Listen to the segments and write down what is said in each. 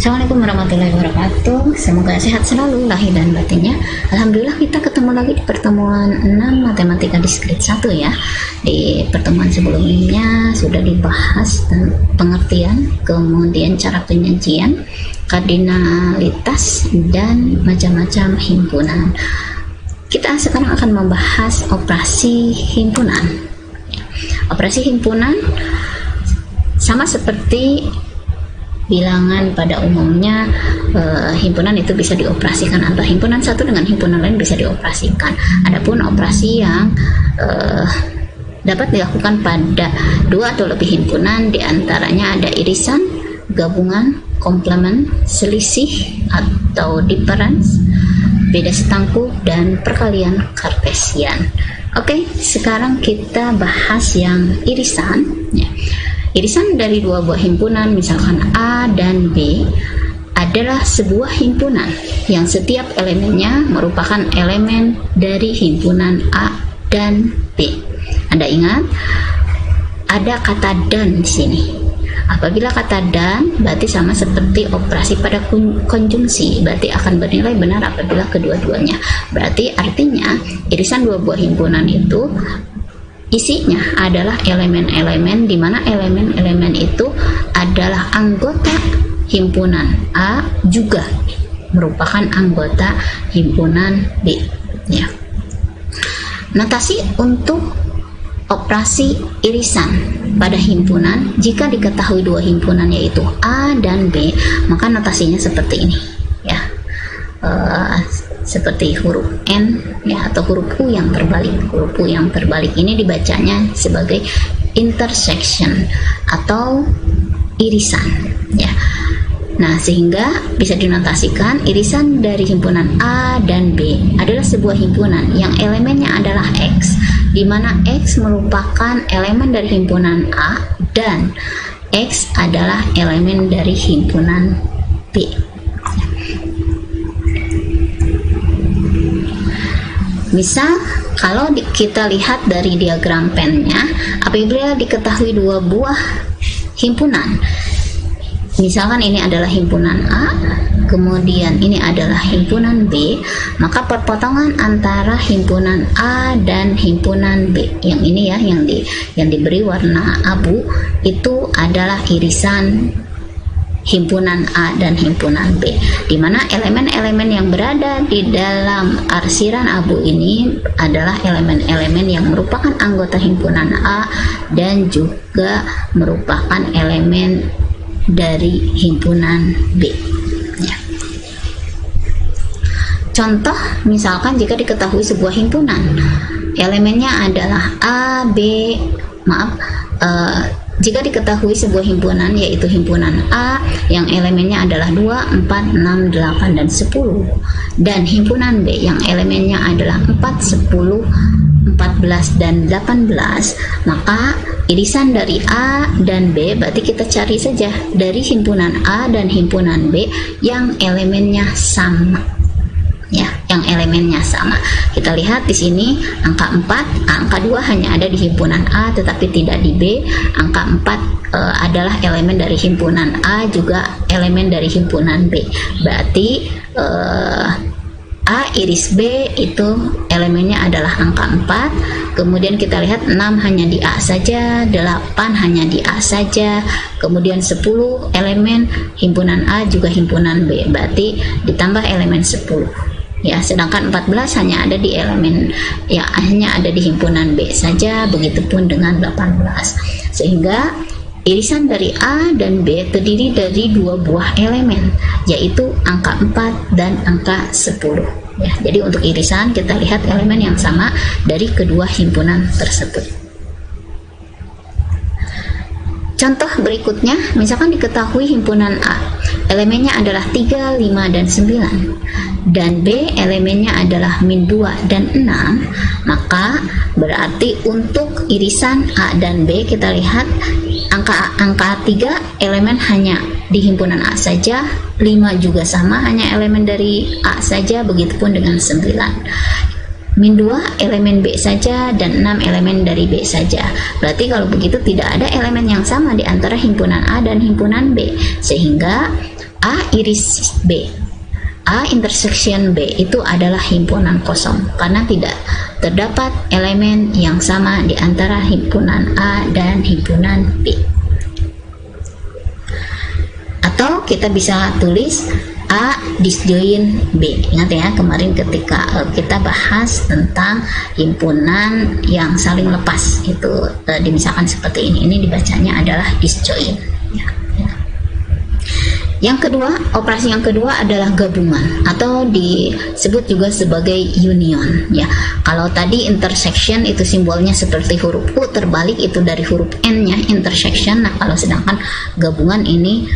Assalamualaikum warahmatullahi wabarakatuh. Semoga sehat selalu lahir dan batinnya. Alhamdulillah kita ketemu lagi di pertemuan 6 matematika diskrit 1 ya. Di pertemuan sebelumnya sudah dibahas pengertian, kemudian cara penyajian, kardinalitas, dan macam-macam himpunan. Kita sekarang akan membahas operasi himpunan. Operasi himpunan sama seperti bilangan pada umumnya, himpunan itu bisa dioperasikan antara himpunan satu dengan himpunan lain bisa dioperasikan. Adapun operasi yang dapat dilakukan pada dua atau lebih himpunan, diantaranya ada irisan, gabungan, komplement, selisih atau difference, beda setangku, dan perkalian kartesian. Oke, sekarang kita bahas yang irisan ya. Irisan dari dua buah himpunan, misalkan A dan B, adalah sebuah himpunan yang setiap elemennya merupakan elemen dari himpunan A dan B. Anda ingat, ada kata dan di sini. Apabila kata dan berarti sama seperti operasi pada konjungsi, berarti akan bernilai benar apabila kedua-duanya. Berarti artinya irisan dua buah himpunan itu isinya adalah elemen-elemen, di mana elemen-elemen itu adalah anggota himpunan A juga merupakan anggota himpunan B ya. Notasi untuk operasi irisan pada himpunan, jika diketahui dua himpunan yaitu A dan B, maka notasinya seperti ini ya. Seperti huruf N ya, atau huruf U yang terbalik. Huruf U yang terbalik ini dibacanya sebagai intersection atau irisan ya. Nah, sehingga bisa dinotasikan irisan dari himpunan A dan B adalah sebuah himpunan yang elemennya adalah X, di mana X merupakan elemen dari himpunan A dan X adalah elemen dari himpunan B. Misal, kalau kita lihat dari diagram pennya, apabila diketahui dua buah himpunan, misalkan ini adalah himpunan A, kemudian ini adalah himpunan B, maka perpotongan antara himpunan A dan himpunan B, yang ini ya, yang diberi warna abu, itu adalah irisan himpunan A dan himpunan B, di mana elemen-elemen yang berada di dalam arsiran abu ini adalah elemen-elemen yang merupakan anggota himpunan A dan juga merupakan elemen dari himpunan B ya. Contoh, misalkan jika diketahui sebuah himpunan elemennya adalah A, B, jika diketahui sebuah himpunan yaitu himpunan A yang elemennya adalah 2, 4, 6, 8, dan 10, dan himpunan B yang elemennya adalah 4, 10, 14, dan 18, maka irisan dari A dan B berarti kita cari saja dari himpunan A dan himpunan B yang elemennya sama ya, yang elemennya sama. Kita lihat di sini angka 4, angka 2 hanya ada di himpunan A tetapi tidak di B. Angka 4 adalah elemen dari himpunan A, juga elemen dari himpunan B. Berarti A iris B itu elemennya adalah angka 4. Kemudian kita lihat 6 hanya di A saja, 8 hanya di A saja, kemudian 10 elemen himpunan A juga himpunan B, berarti ditambah elemen 10 ya, sedangkan 14 hanya ada di elemen ya, hanya ada di himpunan B saja, begitupun dengan 18. Sehingga irisan dari A dan B terdiri dari dua buah elemen, yaitu angka 4 dan angka 10 ya. Jadi untuk irisan kita lihat elemen yang sama dari kedua himpunan tersebut. Contoh berikutnya, misalkan diketahui himpunan A elemennya adalah 3, 5, dan 9, dan B elemennya adalah min 2 dan 6, maka berarti untuk irisan A dan B kita lihat angka 3 elemen hanya di himpunan A saja, 5 juga sama, hanya elemen dari A saja, begitupun dengan 9. Min 2 elemen B saja dan 6 elemen dari B saja. Berarti kalau begitu tidak ada elemen yang sama di antara himpunan A dan himpunan B, sehingga A iris B, A intersection B itu adalah himpunan kosong karena tidak terdapat elemen yang sama di antara himpunan A dan himpunan B. Atau kita bisa tulis A disjoin B. Ingat ya, kemarin ketika kita bahas tentang himpunan yang saling lepas itu dimisalkan seperti ini dibacanya adalah disjoin ya. Yang kedua, operasi yang kedua adalah gabungan atau disebut juga sebagai union ya. Kalau tadi intersection itu simbolnya seperti huruf U, terbalik itu dari huruf N nya intersection. Nah, kalau sedangkan gabungan ini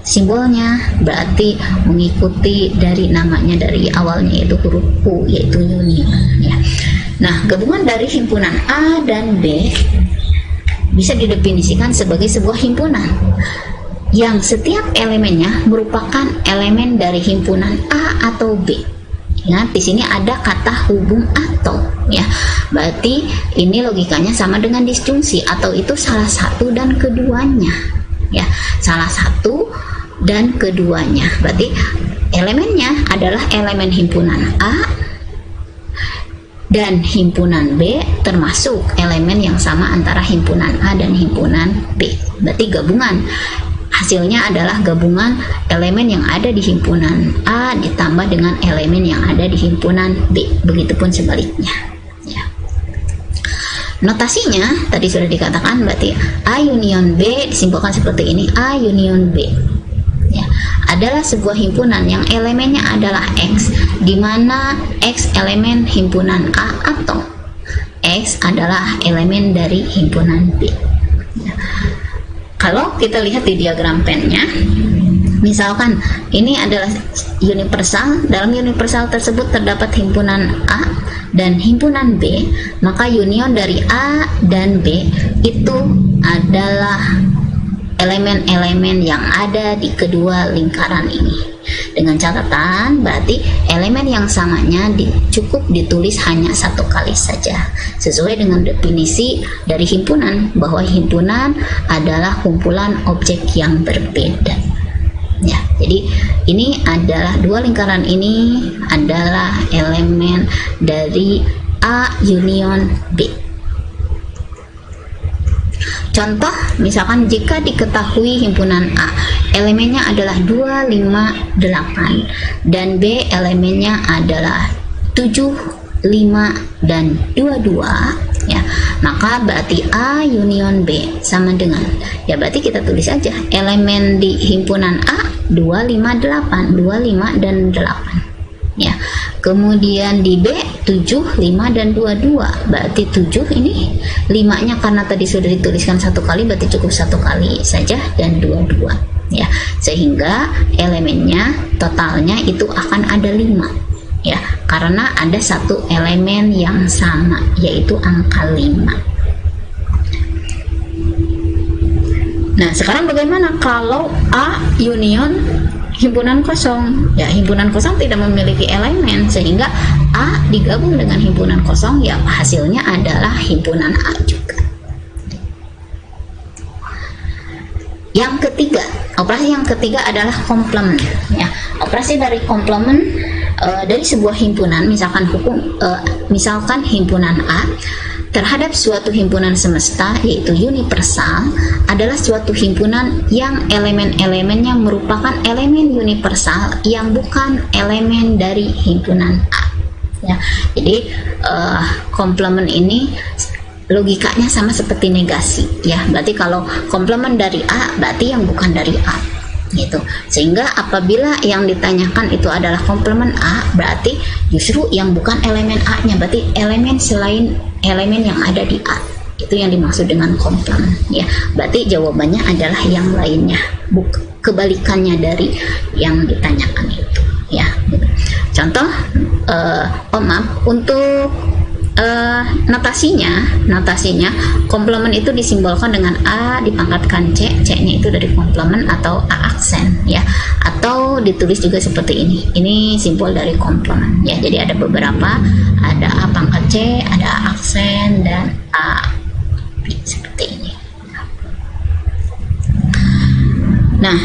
simbolnya berarti mengikuti dari namanya, dari awalnya yaitu huruf U, yaitu union ya. Nah, gabungan dari himpunan A dan B bisa didefinisikan sebagai sebuah himpunan yang setiap elemennya merupakan elemen dari himpunan A atau B. Ingat di sini ada kata hubung atau ya. Berarti ini logikanya sama dengan disjungsi, atau itu salah satu dan keduanya ya. Salah satu dan keduanya. Berarti elemennya adalah elemen himpunan A dan himpunan B, termasuk elemen yang sama antara himpunan A dan himpunan B. Berarti gabungan hasilnya adalah gabungan elemen yang ada di himpunan A ditambah dengan elemen yang ada di himpunan B, begitupun sebaliknya ya. Notasinya tadi sudah dikatakan, berarti A union B disimpulkan seperti ini. A union B ya, adalah sebuah himpunan yang elemennya adalah X, di mana X elemen himpunan A atau X adalah elemen dari himpunan B ya. Kalau kita lihat di diagram pennya, misalkan ini adalah universal, dalam universal tersebut terdapat himpunan A dan himpunan B, maka union dari A dan B itu adalah elemen-elemen yang ada di kedua lingkaran ini. Dengan catatan, berarti elemen yang samanya cukup ditulis hanya satu kali saja, sesuai dengan definisi dari himpunan, bahwa himpunan adalah kumpulan objek yang berbeda ya. Jadi ini adalah dua lingkaran ini adalah elemen dari A union B. Contoh, misalkan jika diketahui himpunan A elemennya adalah 2, 5, 8 dan B elemennya adalah 7, 5 dan 22 ya, maka berarti A union B sama dengan, ya berarti kita tulis aja elemen di himpunan A 2, 5, 8, 2, 5 dan 8 ya. Kemudian di B 7, 5 dan 22, berarti 7 ini 5 nya karena tadi sudah dituliskan satu kali berarti cukup satu kali saja, dan 22 ya, sehingga elemennya totalnya itu akan ada 5 ya, karena ada satu elemen yang sama yaitu angka 5. Nah, sekarang bagaimana kalau A union himpunan kosong? Ya, himpunan kosong tidak memiliki elemen, sehingga A digabung dengan himpunan kosong, ya hasilnya adalah himpunan A juga. Yang ketiga, operasi yang ketiga adalah komplement ya. Operasi dari komplement dari sebuah himpunan, misalkan himpunan A terhadap suatu himpunan semesta yaitu universal, adalah suatu himpunan yang elemen-elemennya merupakan elemen universal yang bukan elemen dari himpunan A ya. Jadi komplement ini logikanya sama seperti negasi ya, berarti kalau komplement dari A berarti yang bukan dari A gitu, sehingga apabila yang ditanyakan itu adalah komplement A, berarti justru yang bukan elemen A nya, berarti elemen selain elemen yang ada di A, itu yang dimaksud dengan komplement ya. Berarti jawabannya adalah yang lainnya, kebalikannya dari yang ditanyakan itu ya. Contoh, maaf, untuk notasinya komplement itu disimbolkan dengan A dipangkatkan C, C-nya itu dari komplement atau A aksen ya, atau ditulis juga seperti ini simbol dari komplement ya. Jadi ada beberapa, ada A pangkat C, ada A aksen, dan A seperti ini. Nah,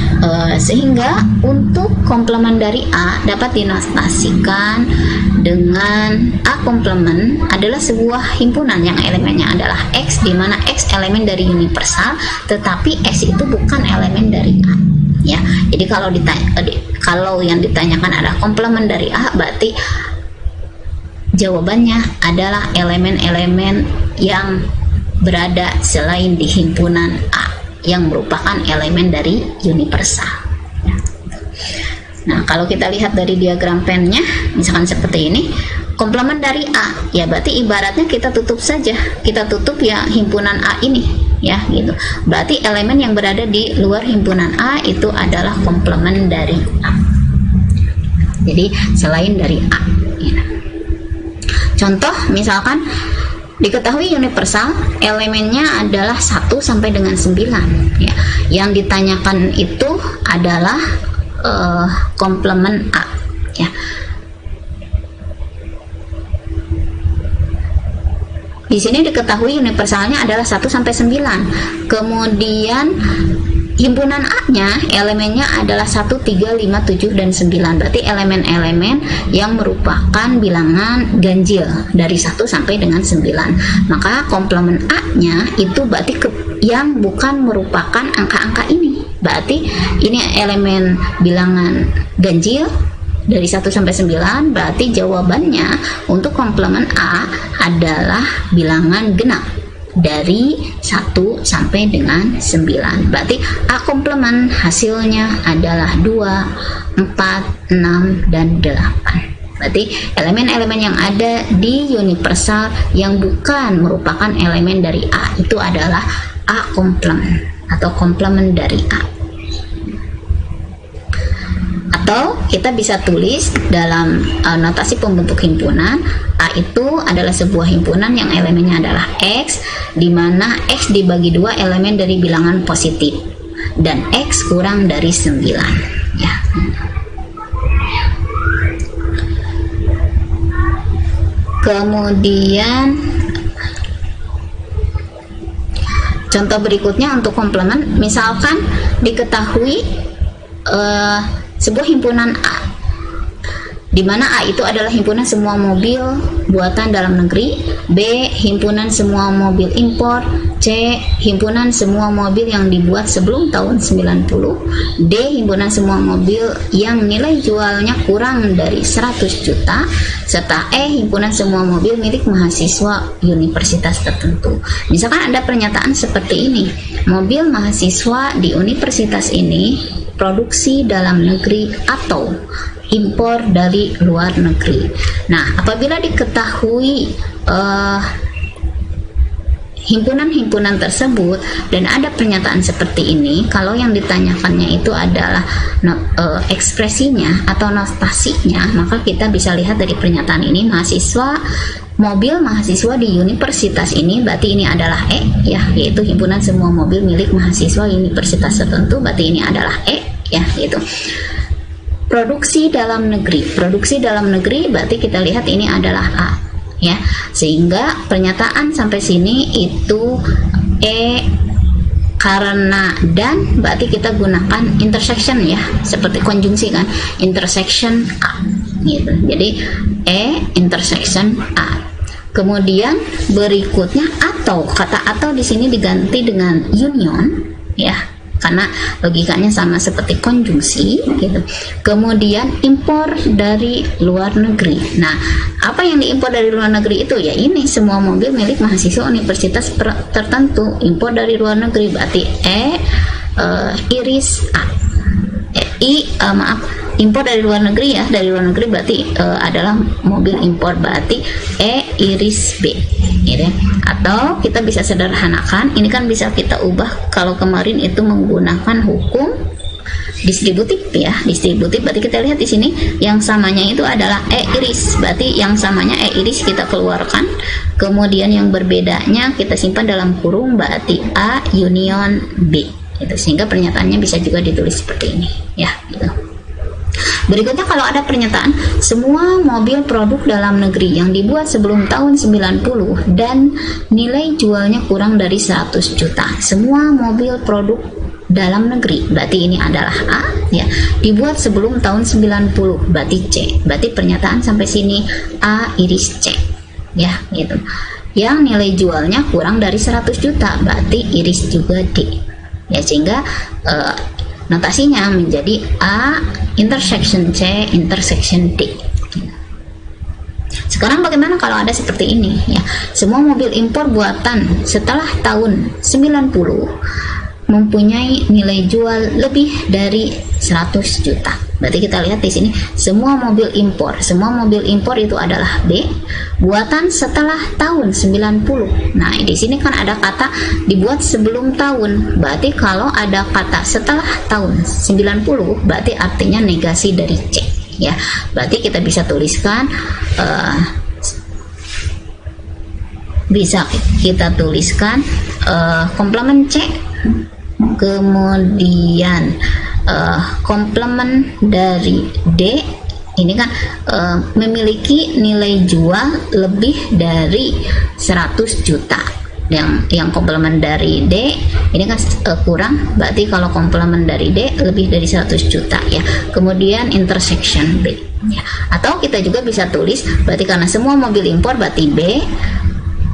sehingga untuk komplement dari A dapat dinotasikan dengan A komplement adalah sebuah himpunan yang elemennya adalah X, di mana X elemen dari universal, tetapi X itu bukan elemen dari A. Ya, jadi kalau yang ditanyakan adalah komplement dari A, berarti jawabannya adalah elemen-elemen yang berada selain di himpunan A, yang merupakan elemen dari universal. Nah, kalau kita lihat dari diagram pennya, misalkan seperti ini, komplement dari A, ya berarti ibaratnya kita tutup saja, kita tutup ya himpunan A ini, ya gitu. Berarti elemen yang berada di luar himpunan A itu adalah komplement dari A. Jadi selain dari A. Ya. Contoh, misalkan diketahui universal elemennya adalah 1 sampai dengan 9 ya. Yang ditanyakan itu adalah komplement A ya. Di sini diketahui universalnya adalah 1 sampai 9. Kemudian himpunan A-nya elemennya adalah 1, 3, 5, 7 dan 9. Berarti elemen-elemen yang merupakan bilangan ganjil dari 1 sampai dengan 9. Maka komplement A-nya itu berarti yang bukan merupakan angka-angka ini. Berarti ini elemen bilangan ganjil dari 1 sampai 9. Berarti jawabannya untuk komplement A adalah bilangan genap dari 1 sampai dengan 9. Berarti A komplement hasilnya adalah 2, 4, 6, dan 8. Berarti elemen-elemen yang ada di universal yang bukan merupakan elemen dari A itu adalah A komplement atau komplement dari A. Atau kita bisa tulis dalam notasi pembentuk himpunan, A itu adalah sebuah himpunan yang elemennya adalah X, di mana X dibagi 2 elemen dari bilangan positif dan X kurang dari 9 ya. Kemudian contoh berikutnya untuk komplement, misalkan diketahui sebuah himpunan A, di mana A itu adalah himpunan semua mobil buatan dalam negeri, B himpunan semua mobil impor, C himpunan semua mobil yang dibuat sebelum tahun 90, D himpunan semua mobil yang nilai jualnya kurang dari 100 juta, serta E himpunan semua mobil milik mahasiswa universitas tertentu. Misalkan ada pernyataan seperti ini, mobil mahasiswa di universitas ini produksi dalam negeri atau impor dari luar negeri. Nah, apabila diketahui himpunan-himpunan tersebut dan ada pernyataan seperti ini, kalau yang ditanyakannya itu adalah ekspresinya atau notasinya, maka kita bisa lihat dari pernyataan ini, mobil mahasiswa di universitas ini, berarti ini adalah E ya, yaitu himpunan semua mobil milik mahasiswa universitas tertentu, berarti ini adalah E ya, gitu. Produksi dalam negeri berarti kita lihat ini adalah A ya, sehingga pernyataan sampai sini itu E karena dan, berarti kita gunakan intersection ya, seperti konjungsi kan, intersection A gitu. Jadi E intersection A. Kemudian berikutnya atau, kata atau di sini diganti dengan union ya, karena logikanya sama seperti konjungsi gitu. Kemudian impor dari luar negeri. Nah, apa yang diimpor dari luar negeri itu ya ini semua mobil milik mahasiswa universitas tertentu, impor dari luar negeri, berarti iris A. Impor dari luar negeri ya, dari luar negeri berarti adalah mobil impor, berarti iris B gitu. Atau kita bisa sederhanakan, ini kan bisa kita ubah, kalau kemarin itu menggunakan hukum distributif ya, distributif berarti kita lihat di sini yang samanya itu adalah iris, berarti yang samanya iris kita keluarkan, kemudian yang berbedanya kita simpan dalam kurung, berarti A union B gitu. Sehingga pernyataannya bisa juga ditulis seperti ini ya gitu. Berikutnya kalau ada pernyataan semua mobil produk dalam negeri yang dibuat sebelum tahun 90 dan nilai jualnya kurang dari 100 juta. Semua mobil produk dalam negeri, berarti ini adalah A ya. Dibuat sebelum tahun 90, berarti C. Berarti pernyataan sampai sini A iris C ya gitu. Yang nilai jualnya kurang dari 100 juta, berarti iris juga D ya, sehingga notasinya menjadi A intersection C intersection D. Sekarang bagaimana kalau ada seperti ini ya, semua mobil impor buatan setelah tahun 90 mempunyai nilai jual lebih dari 100 juta. Berarti kita lihat di sini semua mobil impor itu adalah B, buatan setelah tahun 90. Nah, di sini kan ada kata dibuat sebelum tahun. Berarti kalau ada kata setelah tahun 90, berarti artinya negasi dari C ya. Berarti kita bisa tuliskan komplement C, kemudian komplement dari D ini kan memiliki nilai jual lebih dari 100 juta. Yang komplement dari D ini kan kurang, berarti kalau komplement dari D lebih dari 100 juta ya. Kemudian intersection B ya. Atau kita juga bisa tulis berarti karena semua mobil impor berarti B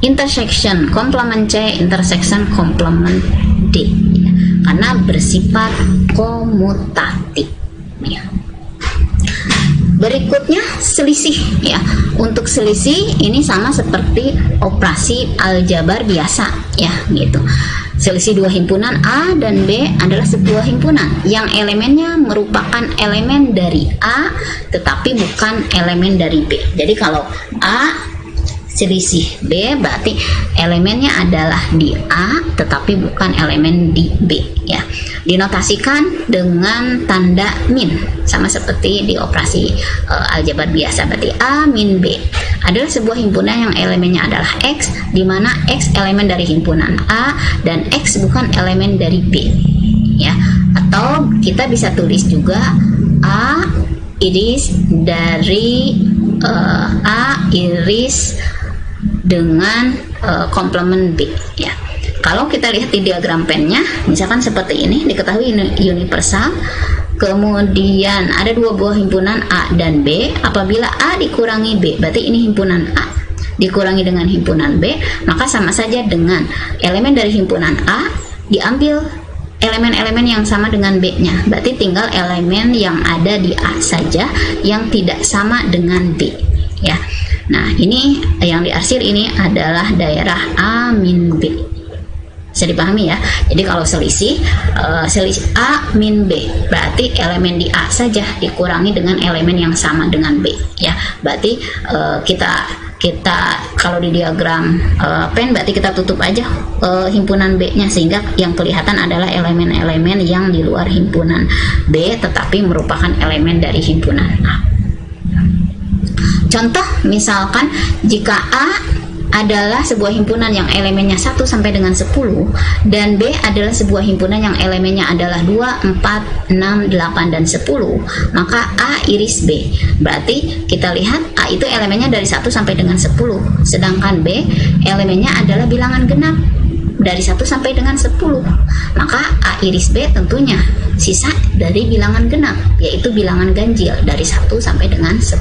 intersection komplement C intersection komplement D ya. Karena bersifat komutatif ya. Berikutnya selisih ya. Untuk selisih ini sama seperti operasi aljabar biasa ya gitu. Selisih dua himpunan A dan B adalah sebuah himpunan yang elemennya merupakan elemen dari A tetapi bukan elemen dari B. Jadi kalau A selisih B berarti elemennya adalah di A tetapi bukan elemen di B ya. Dinotasikan dengan tanda min sama seperti di operasi aljabar biasa. Berarti A min B adalah sebuah himpunan yang elemennya adalah X, di mana X elemen dari himpunan A dan X bukan elemen dari B ya. Atau kita bisa tulis juga A iris dari A iris dengan komplement B ya. Kalau kita lihat di diagram pennya misalkan seperti ini, diketahui universal, kemudian ada dua buah himpunan A dan B. Apabila A dikurangi B, berarti ini himpunan A dikurangi dengan himpunan B, maka sama saja dengan elemen dari himpunan A diambil elemen-elemen yang sama dengan B-nya, berarti tinggal elemen yang ada di A saja yang tidak sama dengan B ya. Nah, ini yang diarsir ini adalah daerah A min B. Bisa dipahami ya. Jadi kalau selisih A min B berarti elemen di A saja dikurangi dengan elemen yang sama dengan B ya. Berarti kita kalau di diagram pen berarti kita tutup aja himpunan B-nya sehingga yang kelihatan adalah elemen-elemen yang di luar himpunan B tetapi merupakan elemen dari himpunan A. Contoh misalkan jika A adalah sebuah himpunan yang elemennya 1 sampai dengan 10 dan B adalah sebuah himpunan yang elemennya adalah 2, 4, 6, 8 dan 10, maka A iris B. Berarti kita lihat A itu elemennya dari 1 sampai dengan 10, sedangkan B elemennya adalah bilangan genap dari 1 sampai dengan 10. Maka A iris B tentunya sisa dari bilangan genap, yaitu bilangan ganjil dari 1 sampai dengan 10,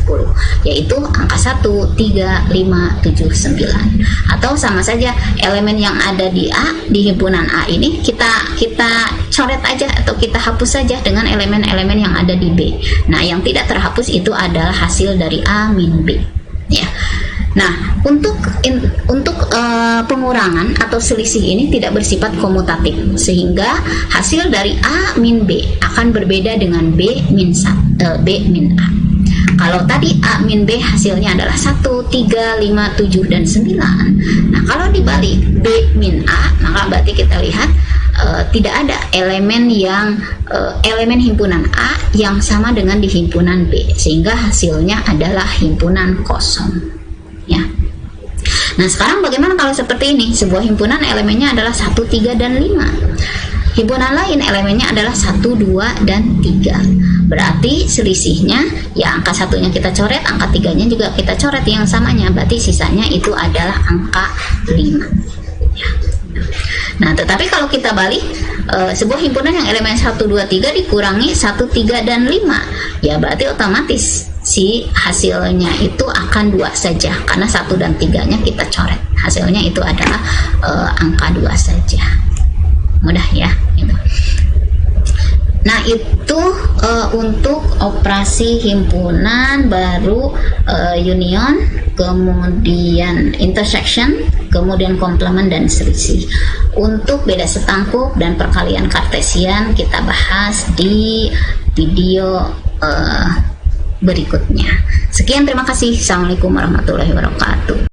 yaitu angka 1, 3, 5, 7, 9. Atau sama saja elemen yang ada di A, di himpunan A ini kita coret aja atau kita hapus saja dengan elemen-elemen yang ada di B. Nah, yang tidak terhapus itu adalah hasil dari A min B ya. Nah, untuk pengurangan atau selisih ini tidak bersifat komutatif, sehingga hasil dari A min B akan berbeda dengan B min A. Kalau tadi A min B hasilnya adalah 1, 3, 5, 7, dan 9. Nah, kalau dibalik B min A, maka berarti kita lihat tidak ada elemen himpunan A yang sama dengan di himpunan B, sehingga hasilnya adalah himpunan kosong. Ya. Nah, sekarang bagaimana kalau seperti ini? Sebuah himpunan elemennya adalah 1, 3, dan 5. Himpunan lain elemennya adalah 1, 2, dan 3. Berarti selisihnya, ya angka 1-nya kita coret, angka 3-nya juga kita coret yang samanya. Berarti sisanya itu adalah angka 5. Ya. Nah, tetapi kalau kita balik, sebuah himpunan yang elemen 1, 2, 3 dikurangi 1, 3, dan 5, ya berarti otomatis si hasilnya itu akan 2 saja, karena 1 dan 3-nya kita coret. Hasilnya itu adalah angka 2 saja. Mudah ya, gitu. Nah, itu untuk operasi himpunan, baru union, kemudian intersection, kemudian komplement dan selisih. Untuk beda setangkuk dan perkalian kartesian kita bahas di video berikutnya. Sekian, terima kasih. Assalamualaikum warahmatullahi wabarakatuh.